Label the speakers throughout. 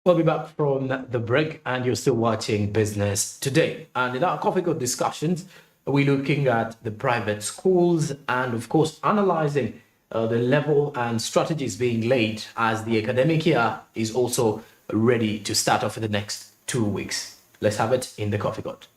Speaker 1: We'll be back from the break, and you're still watching Business Today. And in our Coffee Code discussions, we're looking at the private schools and, of course, analyzing the level and strategies being laid as the academic year is also ready to start off in the next 2 weeks. Let's have it in the Coffee Code.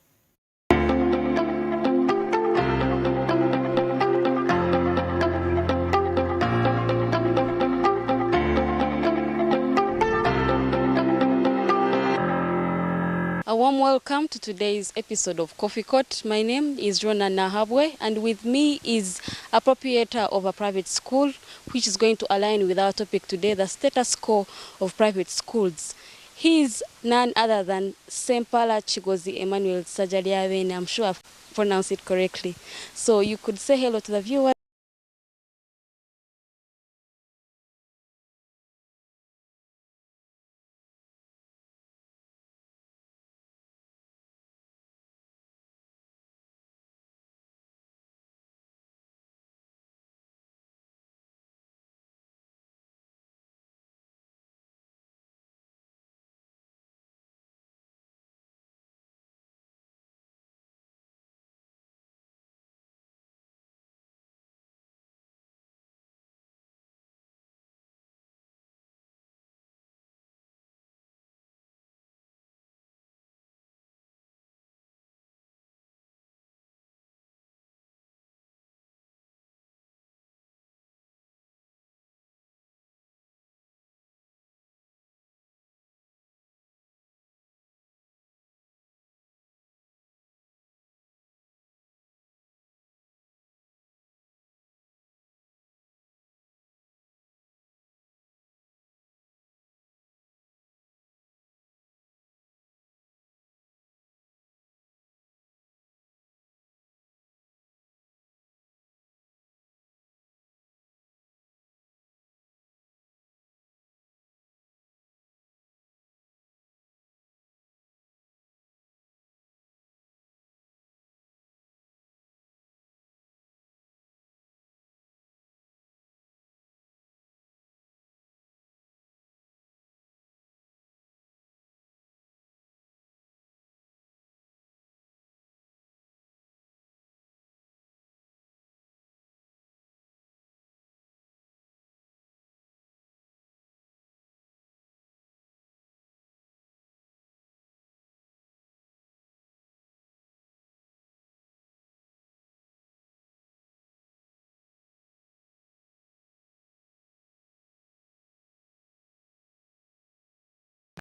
Speaker 2: A warm welcome to today's episode of Coffee Court. My name is Rona Nahabwe, and with me is a proprietor of a private school, which is going to align with our topic today, the status quo of private schools. He is none other than SSEMPALA KIGOZI EMMANUEL SSAJJALYABEENE. I'm sure I've pronounced it correctly. So you could say hello to the viewers.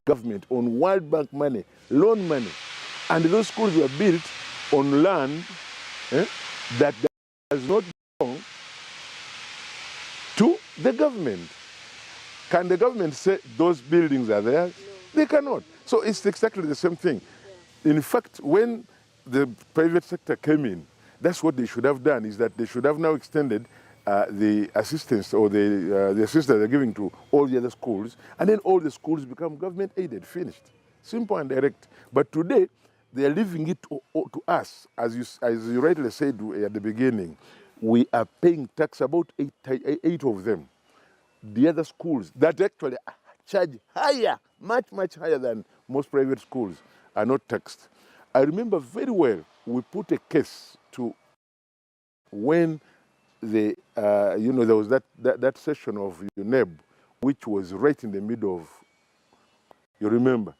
Speaker 3: Government on World Bank money, loan money, and those schools were built on land that does not belong to the government. Can the government say those buildings are theirs? No. They cannot. So it's exactly the same thing. Yeah. In fact, when the private sector came in, that's what they should have done, is that they should have now extended the assistance or the assistance they're giving to all the other schools, and then all the schools become government aided, finished. Simple and direct. But today, they're leaving it to us. As you rightly said at the beginning, we are paying tax, about eight of them. The other schools that actually charge higher, much higher than most private schools, are not taxed. I remember very well, we put a case to when there was that session of UNEB, which was right in the middle of, you remember,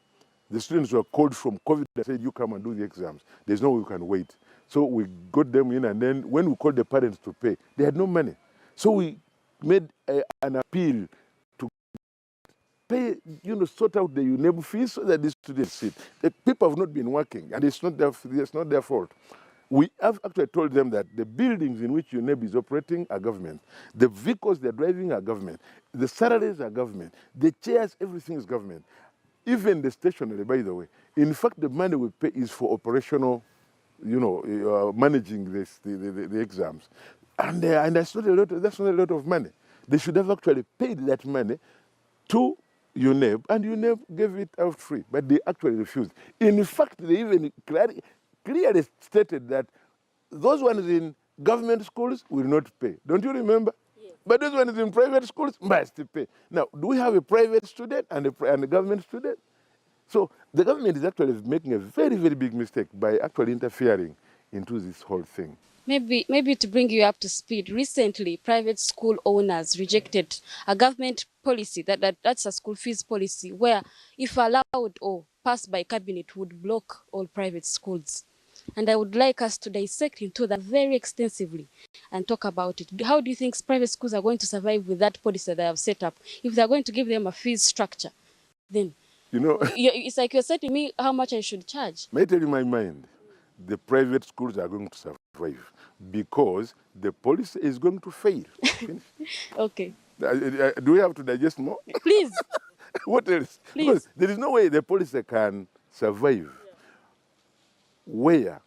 Speaker 3: the students were called from COVID and said, you come and do the exams. There's no way you can wait. So we got them in, and then when we called the parents to pay, they had no money. So we made an appeal to pay, sort out the UNEB fees so that these students sit. The people have not been working, and it's not their fault. We have actually told them that the buildings in which UNEB is operating are government. The vehicles they're driving are government. The salaries are government. The chairs, everything is government. Even the stationery, by the way. In fact, the money we pay is for operational, managing the exams. And that's not a lot of money. They should have actually paid that money to UNEB, and UNEB gave it out free, but they actually refused. In fact, they even clearly stated that those ones in government schools will not pay. Don't you remember?
Speaker 2: Yes.
Speaker 3: But those ones in private schools must pay. Now, do we have a private student and a government student? So the government is actually making a very, very big mistake by actually interfering into this whole thing.
Speaker 2: Maybe to bring you up to speed, recently private school owners rejected a government policy that's a school fees policy where if allowed or passed by cabinet would block all private schools. And I would like us to dissect into that very extensively and talk about it. How do you think private schools are going to survive with that policy that they have set up? If they're going to give them a fees structure, then it's like you're setting me how much I should charge.
Speaker 3: May I tell you my mind? The private schools are going to survive because the policy is going to fail.
Speaker 2: Okay.
Speaker 3: Do we have to digest more?
Speaker 2: Please.
Speaker 3: What else?
Speaker 2: Please.
Speaker 3: Because there is no way the policy can survive where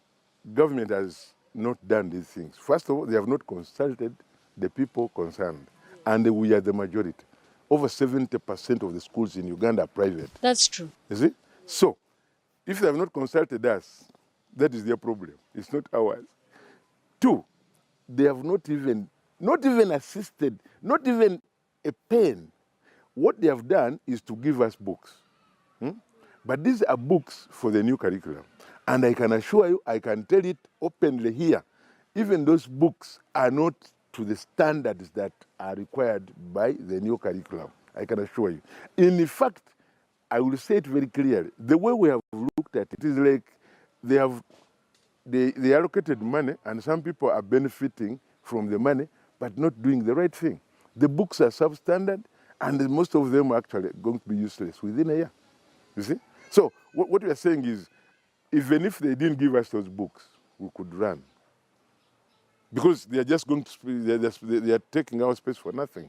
Speaker 3: government has not done these things. First of all, they have not consulted the people concerned, and we are the majority. Over 70% of the schools in Uganda are private.
Speaker 2: That's true.
Speaker 3: You see? So, if they have not consulted us, that is their problem. It's not ours. Two, they have not even assisted, not even a pen. What they have done is to give us books. But these are books for the new curriculum. And I can assure you, I can tell it openly here, even those books are not to the standards that are required by the new curriculum. I can assure you. In fact, I will say it very clearly. The way we have looked at it is like they allocated money and some people are benefiting from the money but not doing the right thing. The books are substandard and most of them are actually going to be useless within a year. You see? So what we are saying is, even if they didn't give us those books, we could run. Because they are just going to, they are taking our space for nothing.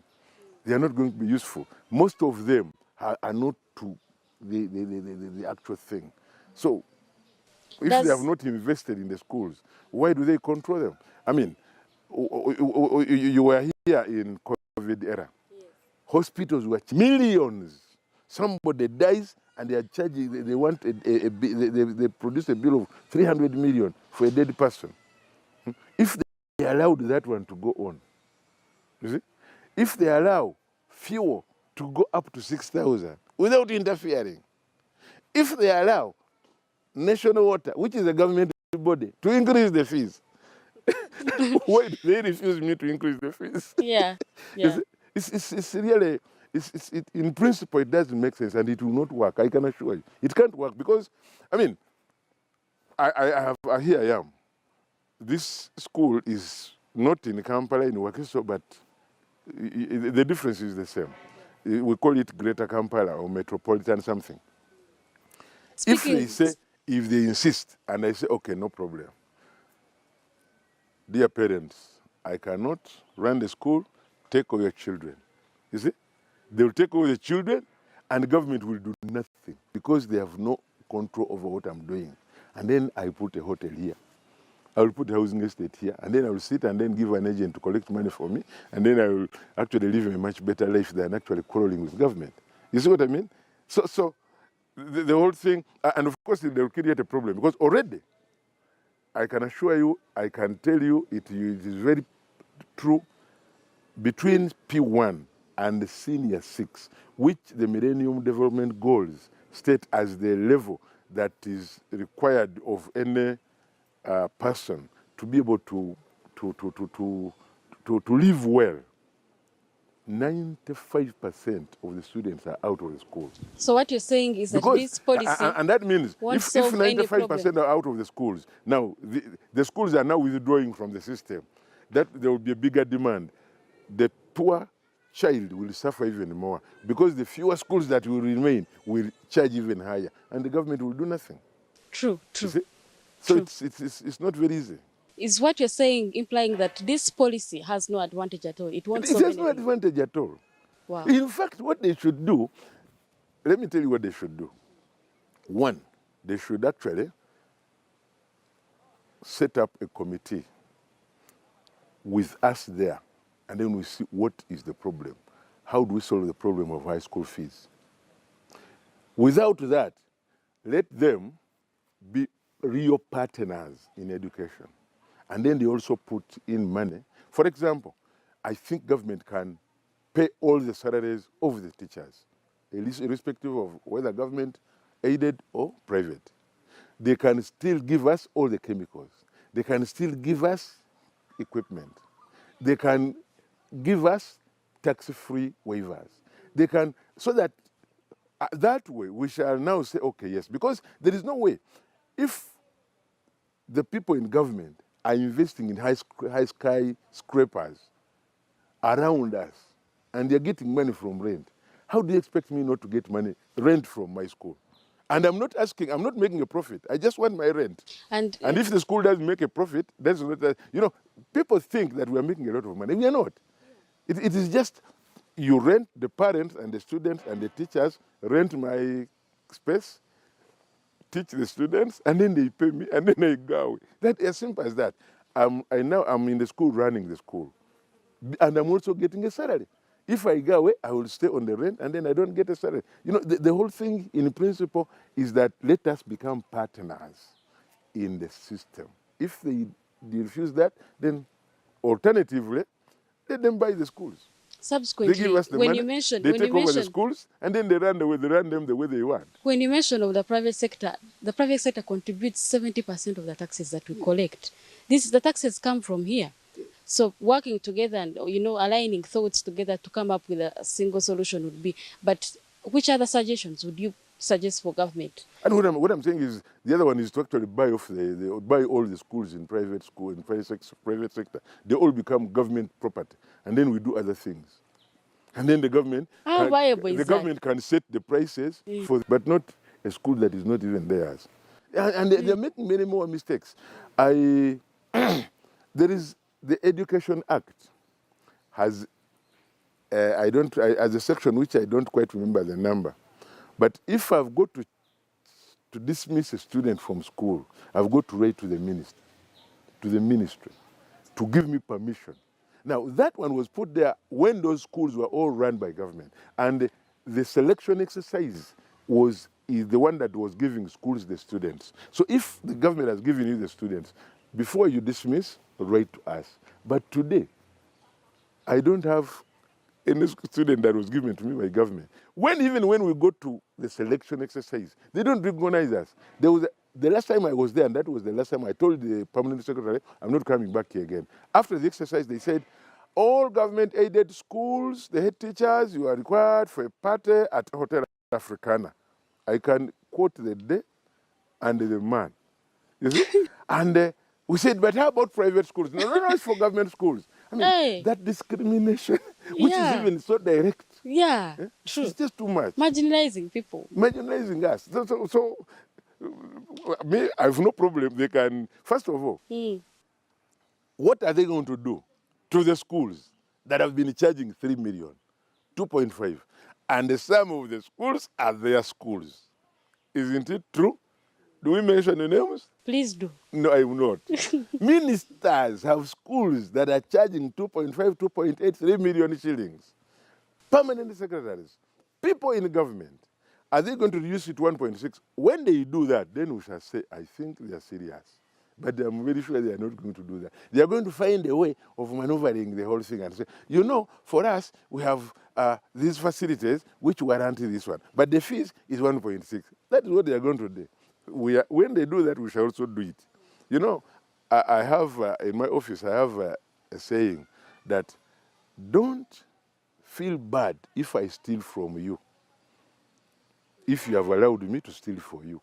Speaker 3: They are not going to be useful. Most of them are not to the actual thing. So if they have not invested in the schools, why do they control them? I mean, you were here in COVID era. Yes. Hospitals were millions. Somebody dies and they are charging, they want they produce a bill of 300 million for a dead person. If they allowed that one to go on, you see? If they allow fuel to go up to 6,000 without interfering, if they allow national water, which is a government body, to increase the fees, why do they refuse me to increase the fees?
Speaker 2: Yeah, yeah.
Speaker 3: It's really, in principle, it doesn't make sense and it will not work, I can assure you. It can't work because, I mean, here I am. This school is not in Kampala, in Wakiso, but the difference is the same. We call it Greater Kampala or Metropolitan something. If they insist, and I say, okay, no problem. Dear parents, I cannot run the school, take away your children. You see? They will take away the children and the government will do nothing because they have no control over what I'm doing. And then I put a hotel here. I will put a housing estate here, and then I will sit and then give an agent to collect money for me, and then I will actually live a much better life than actually quarreling with government. You see what I mean? So the whole thing, and of course they will create a problem, because already, I can assure you, I can tell you, it is very true, between P1 and Senior 6, which the Millennium Development Goals state as the level that is required of any person to be able to live well, 95% of the students are out of the schools.
Speaker 2: So what you're saying is that this policy,
Speaker 3: and that means if 95% are out of the schools, now the schools are now withdrawing from the system, that there will be a bigger demand. The poor child will suffer even more because the fewer schools that will remain will charge even higher, and the government will do nothing.
Speaker 2: True.
Speaker 3: So it's not very easy.
Speaker 2: Is what you're saying implying that this policy has no advantage at all? It
Speaker 3: has no advantage at all.
Speaker 2: Wow.
Speaker 3: In fact, what they should do, let me tell you what they should do. One, they should actually set up a committee with us there, and then we see what is the problem. How do we solve the problem of high school fees? Without that, let them be real partners in education. And then they also put in money. For example, I think government can pay all the salaries of the teachers, irrespective of whether government aided or private. They can still give us all the chemicals. They can still give us equipment. They can give us tax-free waivers. They can, so that that way we shall now say, okay, yes, because there is no way. If the people in government are investing in high skyscrapers around us and they're getting money from rent, how do you expect me not to get rent from my school? And I'm not making a profit. I just want my rent. And if the school doesn't make a profit, that's not, people think that we are making a lot of money. We are not. It is just you rent, the parents and the students and the teachers rent my space, teach the students, and then they pay me, and then I go away. That is as simple as that. I'm in the school running the school, and I'm also getting a salary. If I go away, I will stay on the rent, and then I don't get a salary. The whole thing, in principle, is that let us become partners in the system. If they refuse that, then alternatively, let them buy the schools.
Speaker 2: Subsequently,
Speaker 3: they give us the money, they take over the schools, and then they run them the way they want.
Speaker 2: When you mention of the private sector contributes 70% of the taxes that we collect. The taxes come from here. So working together and aligning thoughts together to come up with a single solution would be. But which other suggestions would you suggest for government?
Speaker 3: And what I'm saying is the other one is to actually buy off buy all the schools in private sector. They all become government property, and then we do other things. And then the government government can set the prices but not a school that is not even theirs. And they're making many more mistakes. There is the Education Act has a section which I don't quite remember the number. But if I've got to dismiss a student from school, I've got to write to the ministry to give me permission. Now, that one was put there when those schools were all run by government. And the selection exercise is the one that was giving schools the students. So if the government has given you the students, before you dismiss, write to us. But today, I don't have any student that was given to me by government. Even when we go to the selection exercise, they don't recognize us. The last time I was there, and that was the last time I told the permanent secretary, I'm not coming back here again. After the exercise, they said, all government-aided schools, the head teachers, you are required for a party at Hotel Africana. I can quote the day and the man. You see? And we said, but how about private schools? No, it's for government schools. I mean, that discrimination, which is even so direct.
Speaker 2: Yeah, true.
Speaker 3: It's just too much.
Speaker 2: Marginalizing people.
Speaker 3: Marginalizing us. So me, I have no problem. They can, first of all, what are they going to do to the schools that have been charging 3 million, 2.5, and some of the schools are their schools? Isn't it true? Do we mention the names?
Speaker 2: Please do.
Speaker 3: No, I will not. Ministers have schools that are charging 2.5, 2.8, 3 million shillings. Permanent secretaries, people in government, are they going to reduce it to 1.6? When they do that, then we shall say, I think they are serious. But I'm very sure they are not going to do that. They are going to find a way of maneuvering the whole thing and say, for us, we have these facilities which warrant this one. But the fees is 1.6. That is what they are going to do. When they do that, we shall also do it. I have, in my office, I have a saying that don't feel bad if I steal from you, if you have allowed me to steal for you.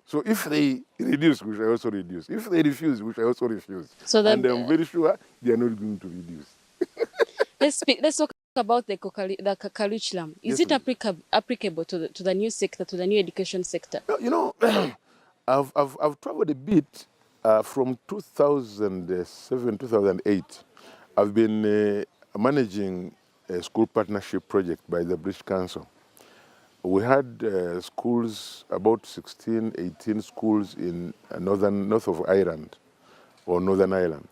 Speaker 3: So if they reduce, we shall also reduce. If they refuse, we shall also refuse. So and I'm very sure they are not going to reduce.
Speaker 2: Let's talk about the curriculum. Is it applicable to the new sector, to the new education sector?
Speaker 3: I've traveled a bit from 2007, 2008. I've been managing a school partnership project by the British Council. We had schools, about 16, 18 schools in north of Ireland, or Northern Ireland.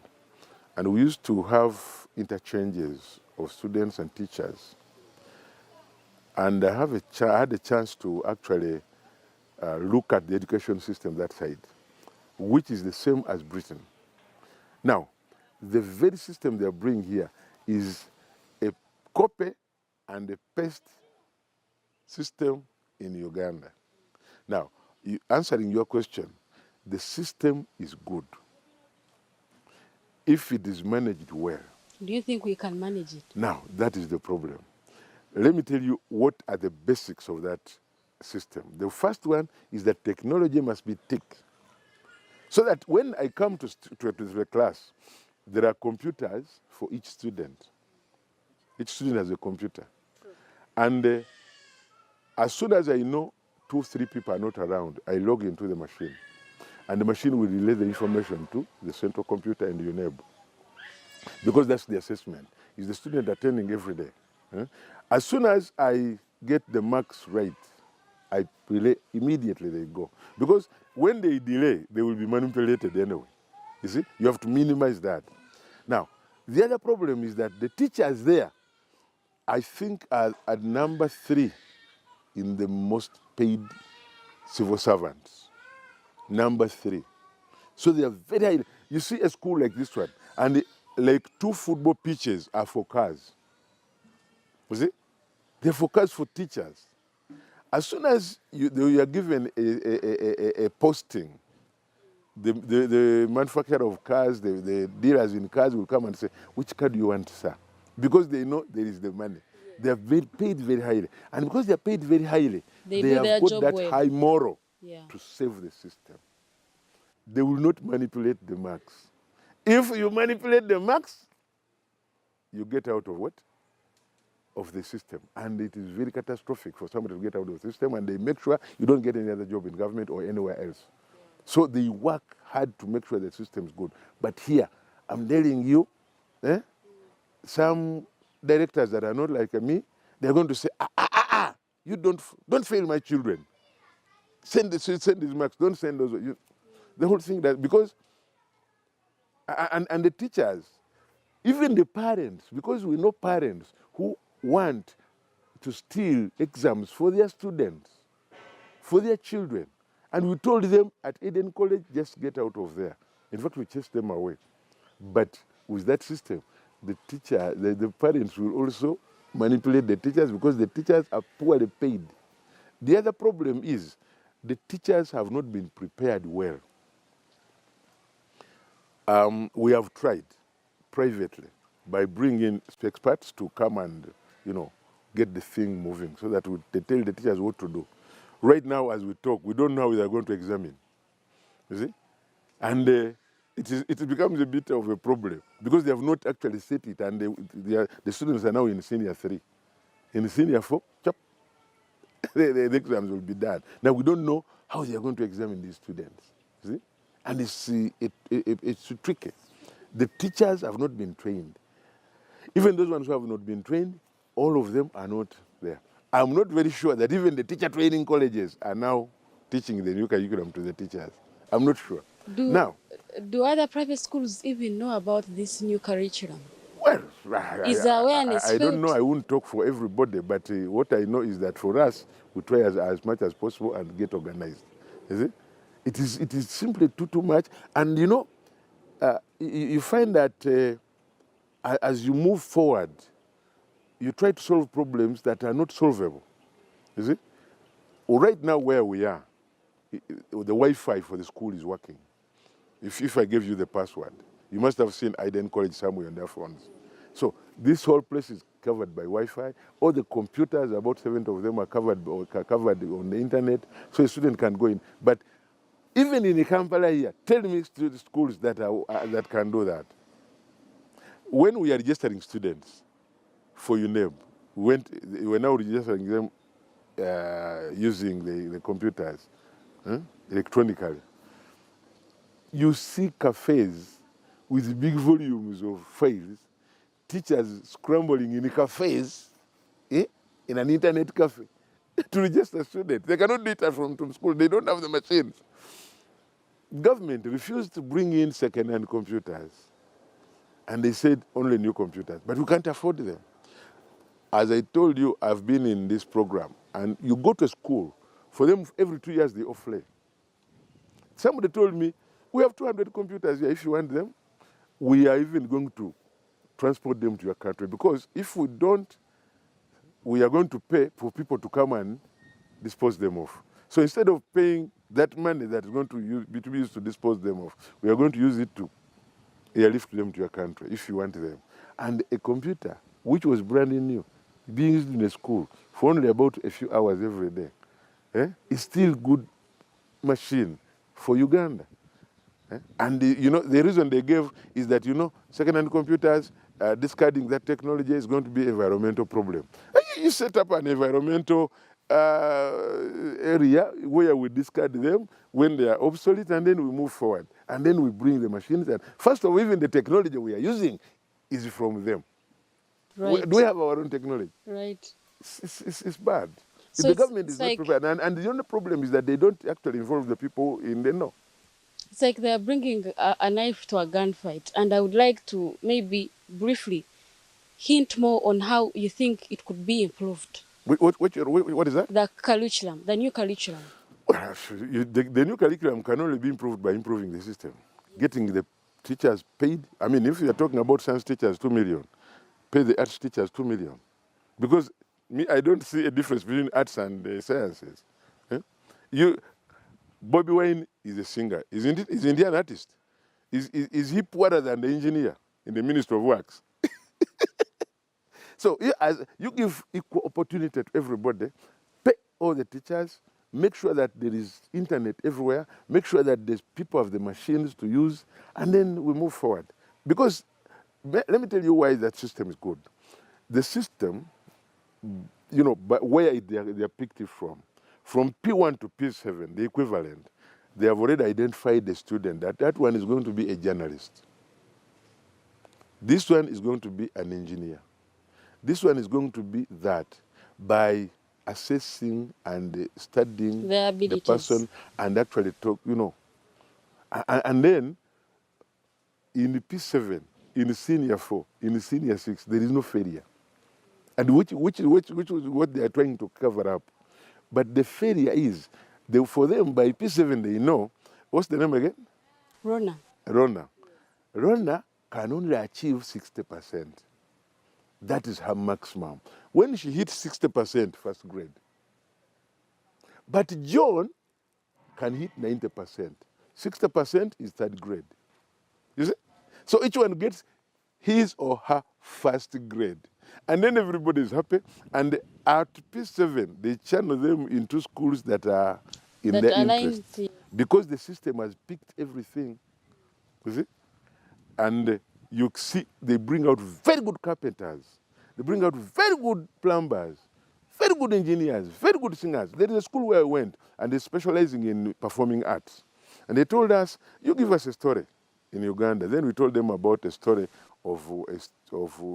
Speaker 3: And we used to have interchanges of students and teachers. And I had a chance to actually look at the education system that side, which is the same as Britain. Now, The very system they are bringing here is a copy and a paste system in Uganda. Now, answering your question, the system is good if it is managed well.
Speaker 2: Do you think we can manage it?
Speaker 3: Now, that is the problem. Let me tell you what are the basics of that system. The first one is that technology must be thick. So that when I come to the class, there are computers for each student. Each student has a computer. And as soon as I know 2, 3 people are not around, I log into the machine. And the machine will relay the information to the central computer and UNEB. Because that's the assessment. Is the student attending every day? As soon as I get the marks right, I relay, immediately they go. Because when they delay, they will be manipulated anyway. You see, you have to minimize that. Now, the other problem is that the teachers there, I think, are at number 3 in the most paid civil servants. Number 3. So they are very high. You see a school like this one, and like 2 football pitches are for cars. You see? They're for cars for teachers. As soon as you are given a posting, the manufacturer of cars, the dealers in cars will come and say, which car do you want, sir? Because they know there is the money. They are paid very highly. And because they are paid very highly, they have got that high moral to save the system. They will not manipulate the marks. If you manipulate the marks, you get out of what? Of the system. And it is very catastrophic for somebody to get out of the system, and they make sure you don't get any other job in government or anywhere else. So they work hard to make sure the system is good. But here, I'm telling you, some directors that are not like me, they're going to say, you don't fail my children. Send these marks, don't send those. The whole thing that, because, and the teachers, even the parents, because we know parents who want to steal exams for their students, for their children. And we told them at Eden College, just get out of there. In fact, we chased them away. But with that system, the parents will also manipulate the teachers because the teachers are poorly paid. The other problem is the teachers have not been prepared well. We have tried privately by bringing experts to come and, get the thing moving so that they tell the teachers what to do. Right now, as we talk, we don't know how they are going to examine. You see? And it becomes a bit of a problem because they have not actually set it, and the students are now in senior 3. In senior 4, the exams will be done. Now, we don't know how they are going to examine these students. You see? And it's tricky. The teachers have not been trained. Even those ones who have not been trained, all of them are not there. I'm not very sure that even the teacher training colleges are now teaching the new curriculum to the teachers. I'm not sure.
Speaker 2: Do other private schools even know about this new curriculum?
Speaker 3: Well,
Speaker 2: I
Speaker 3: don't know. I won't talk for everybody, but what I know is that for us, we try as much as possible and get organized. You see? It is simply too much. And you find that as you move forward, you try to solve problems that are not solvable. You see? Well, right now where we are, the Wi-Fi for the school is working. If I give you the password, you must have seen Iden College somewhere on their phones. So this whole place is covered by Wi-Fi. All the computers, about 7 of them are covered on the internet, so a student can go in. But even in Kampala here, tell me schools that can do that. When we are registering students for UNEB, we're now registering them using the computers electronically. You see cafes with big volumes of files, teachers scrambling in cafes, in an internet cafe, to register students. They cannot do it from school. They don't have the machines. Government refused to bring in second-hand computers. And they said only new computers. But we can't afford them. As I told you, I've been in this program. And you go to school, for them, every 2 years, they offlay. Somebody told me, we have 200 computers here if you want them. we are even going to transport them to your country, because if we don't, we are going to pay for people to come and dispose them off. So instead of paying that money that is going to be used to dispose them off, we are going to use it to airlift them to your country if you want them. And a computer, which was brand new, being used in a school for only about a few hours every day, is still good machine for Uganda. And the reason they gave is that, second-hand computers, discarding that technology is going to be an environmental problem. You set up an environmental area where we discard them when they are obsolete, and then we move forward. And then we bring the machines. And first of all, even the technology we are using is from them.
Speaker 2: Right.
Speaker 3: Do we have our own technology?
Speaker 2: Right.
Speaker 3: It's bad.
Speaker 2: So
Speaker 3: The government is not
Speaker 2: like,
Speaker 3: prepared. And the only problem is that they don't actually involve the people in the know.
Speaker 2: it's like they're bringing a knife to a gunfight. And I would like to maybe briefly hint more on how you think it could be improved.
Speaker 3: What is that?
Speaker 2: The curriculum, the new curriculum.
Speaker 3: Well, the new curriculum can only be improved by improving the system. Getting the teachers paid. I mean, if you are talking about science teachers, 2 million. Pay the arts teachers 2 million. Because I don't see a difference between arts and sciences. Bobby Wine is a singer. He's Indian artist. Is he poorer than the engineer in the Ministry of Works? So you give equal opportunity to everybody, pay all the teachers, make sure that there is internet everywhere, make sure that there's people have the machines to use, and then we move forward. Because let me tell you why that system is good. The system, but where they are picked it from P1 to P7, the equivalent, they have already identified the student that one is going to be a journalist. This one is going to be an engineer. This one is going to be that by assessing and studying the person and actually talk, And then in the P7, in the senior 4, in the senior 6, there is no failure. And which is what they are trying to cover up. But the failure is, for them, by P7, they know, what's the name again?
Speaker 2: Rona.
Speaker 3: Rona can only achieve 60%. That is her maximum. When she hits 60%, first grade. But John can hit 90%. 60% is third grade. You see? So each one gets his or her first grade. And then everybody is happy. And at P7, they channel them into schools that are in their interest. Because the system has picked everything. You see? And you see, they bring out very good carpenters. They bring out very good plumbers, very good engineers, very good singers. There is a school where I went, and they're specializing in performing arts. And they told us, you give us a story in Uganda. Then we told them about a story of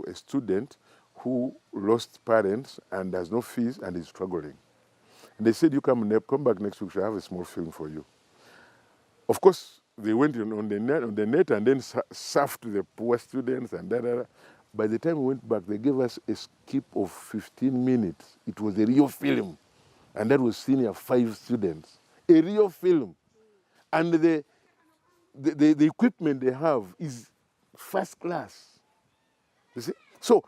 Speaker 3: a student who lost parents and has no fees and is struggling. And they said, you come back next week, I have a small film for you. Of course, they went on the net and then served to the poor students and da. By the time we went back, they gave us a skip of 15 minutes. It was a real film. And that was senior 5 students. A real film. And the equipment they have is first class. You see? So,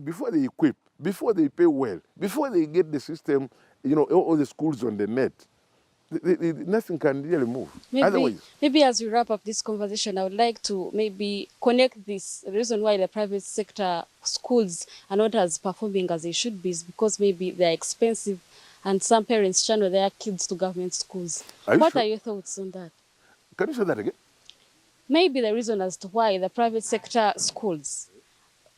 Speaker 3: before they equip, before they pay well, before they get the system, all the schools on the net, nothing can really move.
Speaker 2: Maybe as we wrap up this conversation, I would like to maybe connect this. The reason why the private sector schools are not as performing as they should be is because maybe they're expensive and some parents channel their kids to government schools. What are your thoughts on that?
Speaker 3: Can you say that again?
Speaker 2: Maybe the reason as to why the private sector schools,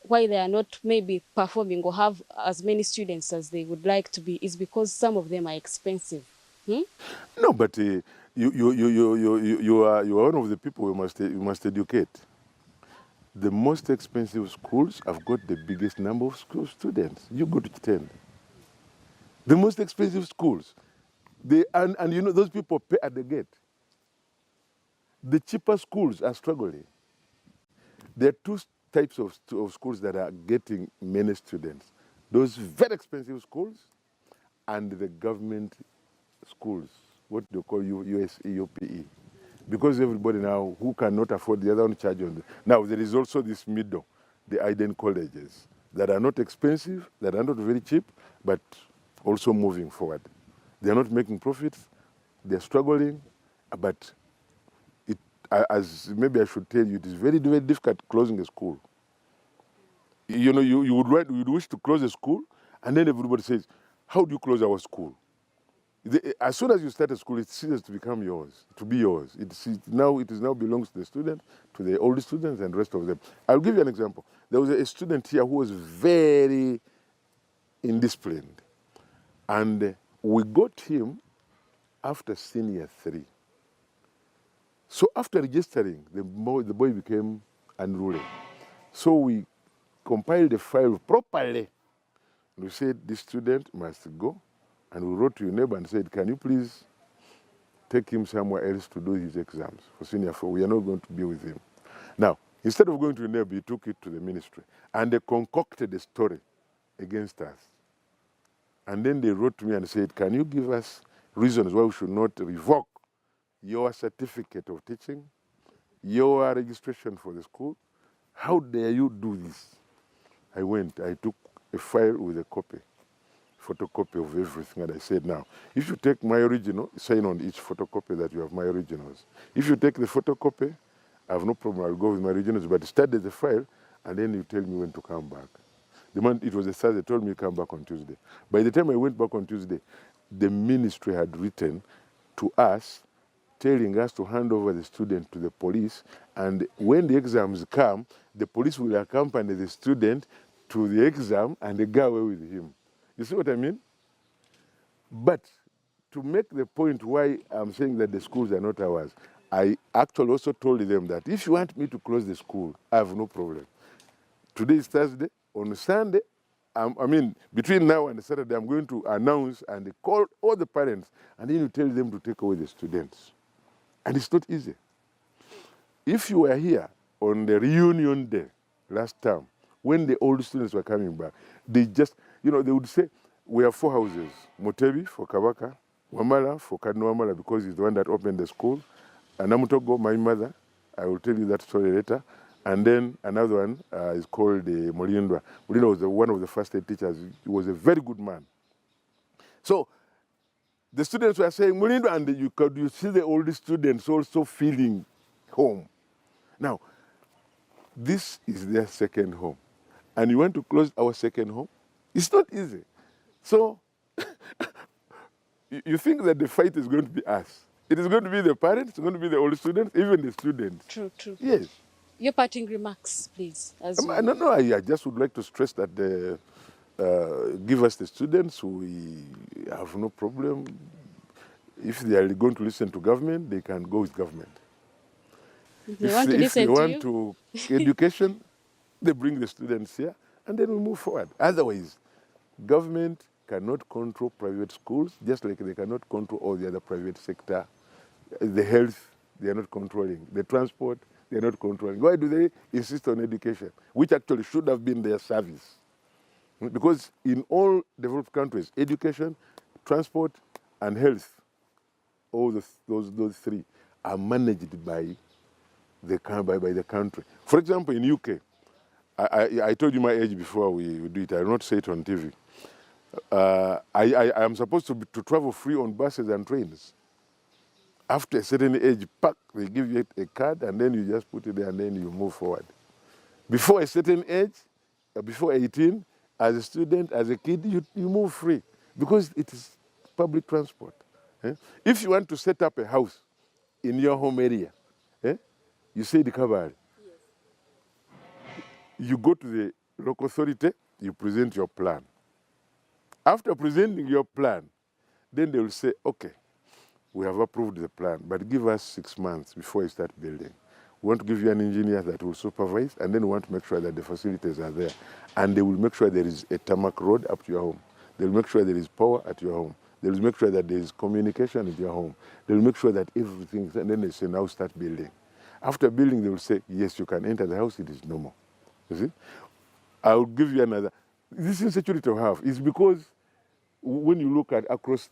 Speaker 2: why they are not maybe performing or have as many students as they would like to be, is because some of them are expensive.
Speaker 3: No, but you are one of the people you must educate. The most expensive schools have got the biggest number of school students. You go to 10. The most expensive schools, and those people pay at the gate. The cheaper schools are struggling. There are 2 types of schools that are getting many students. Those very expensive schools and the government schools, what they call USE, UPE. because everybody now who cannot afford the other one charge on. Now there is also this middle, the Iden colleges that are not expensive, that are not very cheap, but also moving forward. They are not making profits, they are struggling, but as maybe I should tell you, it is very, very difficult closing a school. You know, you would wish to close a school, and then everybody says, how do you close our school? As soon as you start a school, it ceases to become yours, to be yours. It now belongs to the student, to the old students and the rest of them. I'll give you an example. There was a student here who was very indisciplined, and we got him after senior 3. So after registering, the boy became unruly. So we compiled the file properly. We said, this student must go. And we wrote to your neighbor and said, can you please take him somewhere else to do his exams for senior 4? We are not going to be with him. Now, instead of going to the neighbor, he took it to the ministry. And they concocted a story against us. And then they wrote to me and said, can you give us reasons why we should not revoke your certificate of teaching, your registration for the school? How dare you do this? I took a file with a photocopy of everything, and I said, now, if you take my original, sign on each photocopy that you have my originals. If you take the photocopy, I have no problem, I'll go with my originals, but study the file, and then you tell me when to come back. The month it was a Thursday, told me to come back on Tuesday. By the time I went back on Tuesday, the ministry had written to us, telling us to hand over the student to the police, and when the exams come, the police will accompany the student to the exam and they go away with him. You see what I mean? But to make the point why I'm saying that the schools are not ours, I actually also told them that if you want me to close the school, I have no problem. Today is Thursday. On Sunday, between now and Saturday, I'm going to announce and call all the parents, and then you tell them to take away the students. And it's not easy. If you were here on the reunion day last term, when the old students were coming back, they just, they would say, we have 4 houses. Motebi for Kabaka, Wamala for Kadno Wamala because he's the one that opened the school, and Namutogo, my mother, I will tell you that story later, and then another one is called Molindwa. Molindwa was one of the first 8 teachers. He was a very good man. So the students were saying, Molindwa, and you see the old students also feeling home. Now, this is their second home. And you want to close our second home? It's not easy. So you think that the fight is going to be us. It is going to be the parents, it's going to be the old students, even the students.
Speaker 2: True, true.
Speaker 3: Yes.
Speaker 2: Your parting remarks, please.
Speaker 3: No, I just would like to stress that give us the students, we have no problem. If they are going to listen to government, they can go with government.
Speaker 2: If they want
Speaker 3: to education, they bring the students here, and then we move forward. Otherwise, government cannot control private schools, just like they cannot control all the other private sector. The health, they are not controlling. The transport, they are not controlling. Why do they insist on education, which actually should have been their service? Because in all developed countries, education, transport, and health, all those 3 are managed by the country. For example, in UK, I told you my age before we do it. I will not say it on TV. I am supposed to travel free on buses and trains. After a certain age, they give you a card, and then you just put it there, and then you move forward. Before a certain age, before 18, as a student, as a kid, you move free because it is public transport. If you want to set up a house in your home area, you say the cavalry. You go to the local authority, you present your plan. After presenting your plan, then they will say, okay, we have approved the plan, but give us 6 months before you start building. We want to give you an engineer that will supervise, and then we want to make sure that the facilities are there. And they will make sure there is a tarmac road up to your home. They will make sure there is power at your home. They will make sure that there is communication at your home. They will make sure that everything, and then they say, now start building. After building, they will say, yes, you can enter the house, it is normal. You see? I will give you another. This insecurity we have is because when you look at across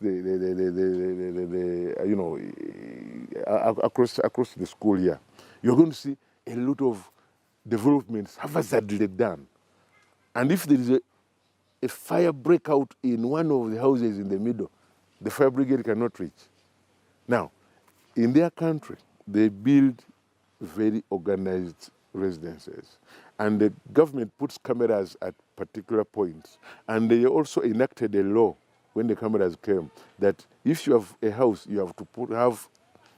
Speaker 3: across the school here, you're going to see a lot of developments haphazardly done. And if there is a fire breakout in one of the houses in the middle, the fire brigade cannot reach. Now, in their country, they build very organized residences. And the government puts cameras at particular points. And they also enacted a law when the cameras came that if you have a house, you have to have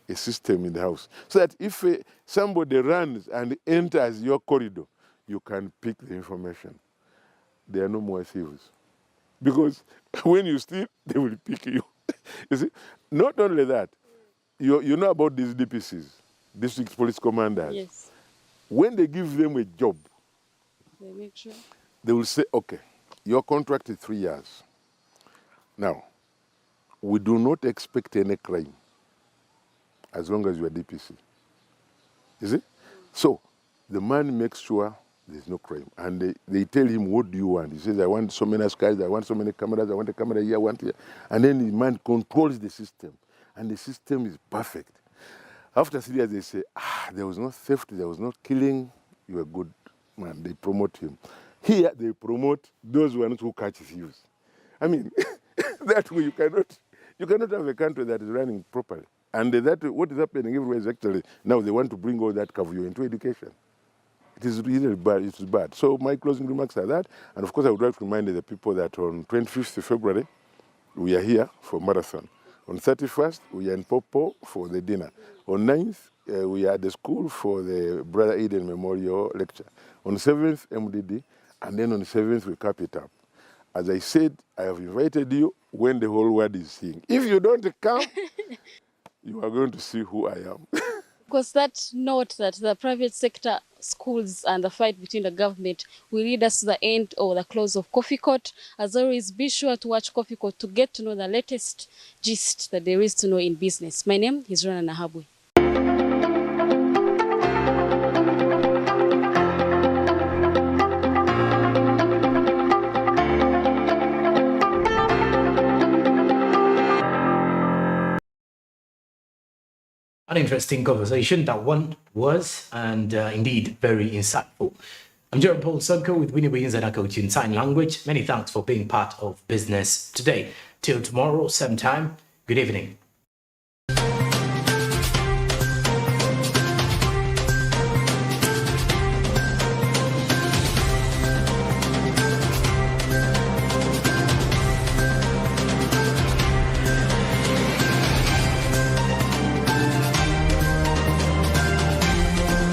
Speaker 3: a system in the house. So that if somebody runs and enters your corridor, you can pick the information. There are no more thieves. Because when you steal, they will pick you. You see, not only that, you know about these DPCs, district police commanders.
Speaker 2: Yes.
Speaker 3: When they give them a job,
Speaker 2: They make sure.
Speaker 3: they will say, okay, your contract is 3 years. Now, we do not expect any crime as long as you are DPC. You see? So the man makes sure there's no crime. And they tell him, what do you want? He says, I want so many skies, I want so many cameras, I want a camera here, I want here. And then the man controls the system. And the system is perfect. After 3 years, they say, there was no theft, there was no killing, you're a good man. They promote him. Here, they promote those ones who catch thieves. I mean, that way you cannot have a country that is running properly. And that what is happening everywhere is actually, now they want to bring all that cavalry into education. It is really bad, it is bad. So my closing remarks are that, and of course I would like to remind the people that on 25th of February, we are here for marathon. On 31st, we are in Popo for the dinner. On 9th, we are at the school for the Brother Eden Memorial Lecture. On 7th, MDD, and then on 7th, we cap it up. As I said, I have invited you when the whole world is seeing. If you don't come, you are going to see who I am.
Speaker 2: Because that note that the private sector schools and the fight between the government will lead us to the end or the close of Coffee Court. As always, be sure to watch Coffee Court to get to know the latest gist that there is to know in business. My name is Rona Nahabwe.
Speaker 1: An interesting conversation that one was, and indeed very insightful. I'm JORAMPAUL SONKO with Winnie Williams and our coach in sign language. Many thanks for being part of Business Today. Till tomorrow, same time. Good evening.